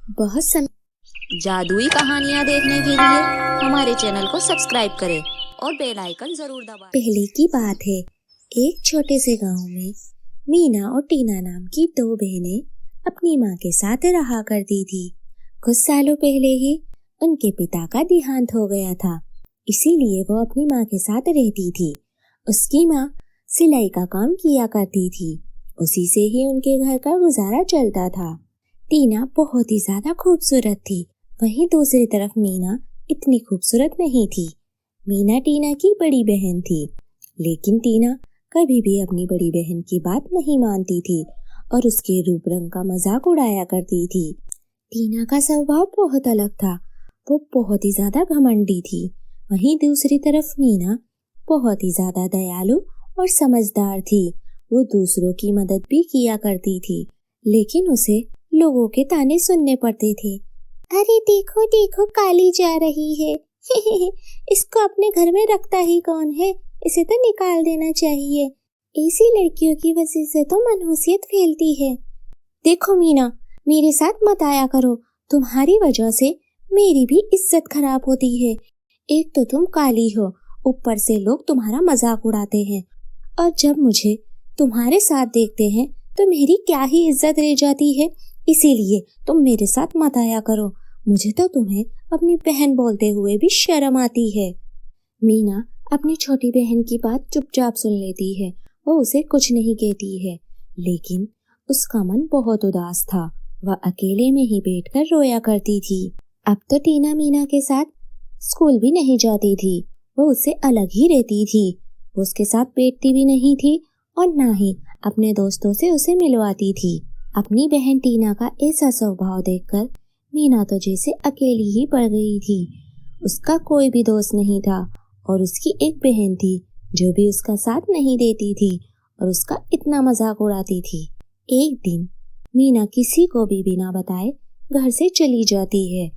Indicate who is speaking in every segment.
Speaker 1: बहुत समय
Speaker 2: जादुई कहानियाँ देखने के लिए हमारे चैनल को सब्सक्राइब करें और बेल आइकन जरूर दबाएं।
Speaker 1: पहले की बात है, एक छोटे से गांव में मीना और टीना नाम की दो बहनें अपनी माँ के साथ रहा करती थी। कुछ सालों पहले ही उनके पिता का देहांत हो गया था, इसीलिए वो अपनी माँ के साथ रहती थी। उसकी माँ सिलाई का काम किया करती थी, उसी से ही उनके घर का गुजारा चलता था। टीना बहुत ही ज्यादा खूबसूरत थी, वहीं दूसरी तरफ मीना इतनी खूबसूरत नहीं थी। मीना टीना की बड़ी बहन थी, लेकिन टीना कभी भी अपनी बड़ी बहन की बात नहीं मानती थी और उसके रूप रंग का मजाक उड़ाया करती थी। टीना का स्वभाव बहुत अलग था, वो बहुत ही ज्यादा घमंडी थी। वहीं दूसरी तरफ मीना बहुत ही ज्यादा दयालु और समझदार थी। वो दूसरों की मदद भी किया करती थी, लेकिन उसे लोगों के ताने सुनने पड़ते थे। अरे देखो देखो, काली जा रही है। इसको अपने घर में रखता ही कौन है, इसे तो निकाल देना चाहिए। ऐसी लड़कियों की वजह से तो मनहूसियत फैलती है। देखो मीना, मेरे साथ मत आया करो, तुम्हारी वजह से मेरी भी इज्जत खराब होती है। एक तो तुम काली हो, ऊपर से लोग तुम्हारा मजाक उड़ाते हैं, और जब मुझे तुम्हारे साथ देखते हैं तो मेरी क्या ही इज्जत रह जाती है। इसीलिए तुम मेरे साथ मत आया करो। मुझे तो तुम्हें अपनी बहन बोलते हुए भी शर्म आती है। मीना अपनी छोटी बहन की बात चुपचाप सुन लेती है, वो उसे कुछ नहीं कहती है, लेकिन उसका मन बहुत उदास था। वह अकेले में ही बैठकर रोया करती थी। अब तो टीना मीना के साथ स्कूल भी नहीं जाती थी, वो उससे अलग ही रहती थी। वो उसके साथ बैठती भी नहीं थी और ना ही अपने दोस्तों से उसे मिलवाती थी। अपनी बहन टीना का ऐसा स्वभाव देखकर मीना तो जैसे अकेली ही पड़ गई थी। उसका कोई भी दोस्त नहीं था और उसकी एक बहन थी जो भी उसका साथ नहीं देती थी और उसका इतना मजाक उड़ाती थी। एक दिन मीना किसी को भी बिना बताए घर से चली जाती है।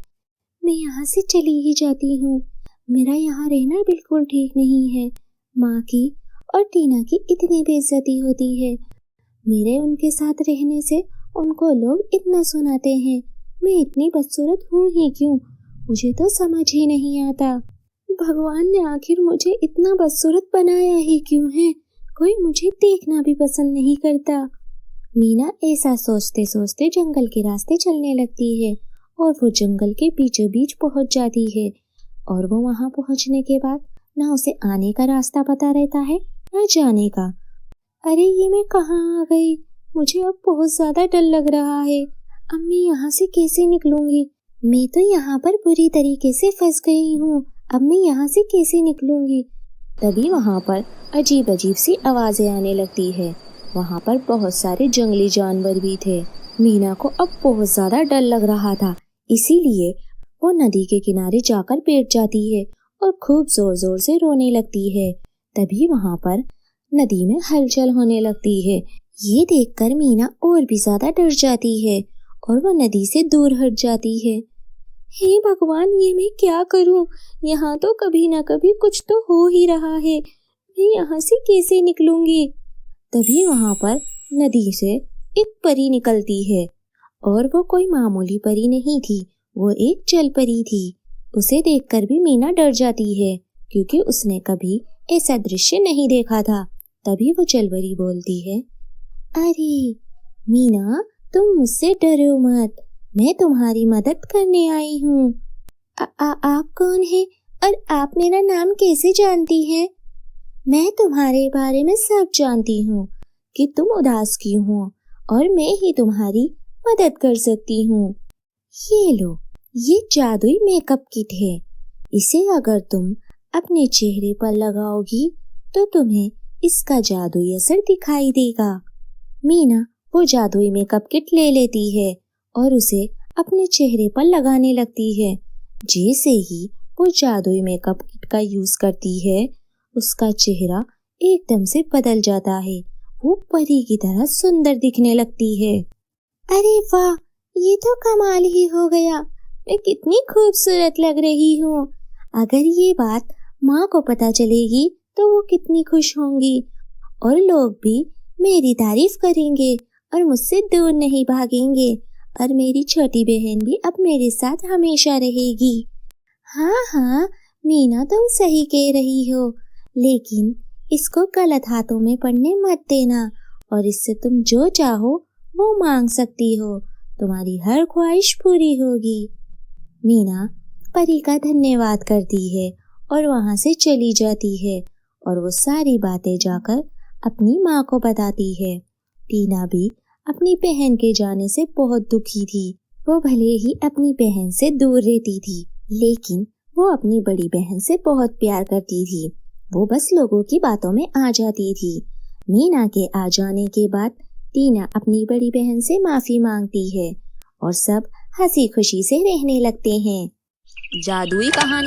Speaker 1: मैं यहाँ से चली ही जाती हूँ, मेरा यहाँ रहना बिल्कुल ठीक नहीं है। माँ की और टीना की इतनी बेइज्जती होती है। मेरे उनके साथ रहने से उनको लोग इतना सुनाते हैं। मैं इतनी बदसूरत हूँ ही क्यों, मुझे तो समझ ही नहीं आता। भगवान ने आखिर मुझे इतना बदसूरत बनाया ही क्यों है, कोई मुझे देखना भी पसंद नहीं करता। मीना ऐसा सोचते सोचते जंगल के रास्ते चलने लगती है और वो जंगल के बीचों बीच पहुंच जाती है। और वो वहां पहुंचने के बाद ना उसे आने का रास्ता पता रहता है ना जाने का। अरे ये मैं कहाँ आ गई, मुझे अब बहुत ज्यादा डर लग रहा है। अब मैं यहाँ से कैसे निकलूंगी, मैं तो यहाँ पर बुरी तरीके से फंस गई हूँ। अब मैं यहाँ से कैसे निकलूंगी। तभी वहाँ पर अजीब अजीब सी आवाजें आने लगती है। वहाँ पर बहुत सारे जंगली जानवर भी थे। मीना को अब बहुत ज्यादा डर लग रहा था, इसीलिए वो नदी के किनारे जाकर बैठ जाती है और खूब जोर जोर से रोने लगती है। तभी वहाँ पर नदी में हलचल होने लगती है। ये देखकर मीना और भी ज्यादा डर जाती है और वो नदी से दूर हट जाती है। हे भगवान, ये मैं क्या करूं, यहाँ तो कभी ना कभी कुछ तो हो ही रहा है। मैं यहाँ से कैसे निकलूंगी। तभी वहाँ पर नदी से एक परी निकलती है और वो कोई मामूली परी नहीं थी, वो एक जल परी थी। उसे देखकर भी मीना डर जाती है, क्योंकि उसने कभी ऐसा दृश्य नहीं देखा था। तभी वो जलपरी बोलती है, अरे मीना, तुम मुझसे डरो मत, मैं तुम्हारी मदद करने आई हूँ। आप कौन है और आप मेरा नाम कैसे जानती हैं? मैं तुम्हारे बारे में सब जानती हूँ कि तुम उदास क्यों हो और मैं ही तुम्हारी मदद कर सकती हूँ। ये लो, ये जादुई मेकअप किट है। इसे अगर तुम अपने चेहरे पर लगाओगी तो तुम्हें इसका जादुई असर दिखाई देगा। मीना वो जादुई मेकअप किट ले लेती है और उसे अपने चेहरे पर लगाने लगती है। जैसे ही वो जादुई मेकअप किट का यूज करती है, उसका चेहरा एकदम से बदल जाता है। वो परी की तरह सुंदर दिखने लगती है। अरे वाह, ये तो कमाल ही हो गया, मैं कितनी खूबसूरत लग रही हूँ। अगर ये बात माँ को पता चलेगी तो वो कितनी खुश होंगी और लोग भी मेरी तारीफ करेंगे और मुझसे दूर नहीं भागेंगे और मेरी छोटी बहन भी अब मेरे साथ हमेशा रहेगी। हाँ हाँ मीना, तुम सही कह रही हो, लेकिन इसको गलत हाथों में पड़ने मत देना और इससे तुम जो चाहो वो मांग सकती हो। तुम्हारी हर ख्वाहिश पूरी होगी। मीना परी का धन्यवाद करती है और वहां से चली जाती है और वो सारी बातें जाकर अपनी माँ को बताती है। टीना भी अपनी बहन के जाने से बहुत दुखी थी। वो भले ही अपनी बहन से दूर रहती थी, लेकिन वो अपनी बड़ी बहन से बहुत प्यार करती थी। वो बस लोगों की बातों में आ जाती थी। मीना के आ जाने के बाद टीना अपनी बड़ी बहन से माफी मांगती है और सब हंसी खुशी से रहने लगते हैं।
Speaker 2: जादुई कहानियाँ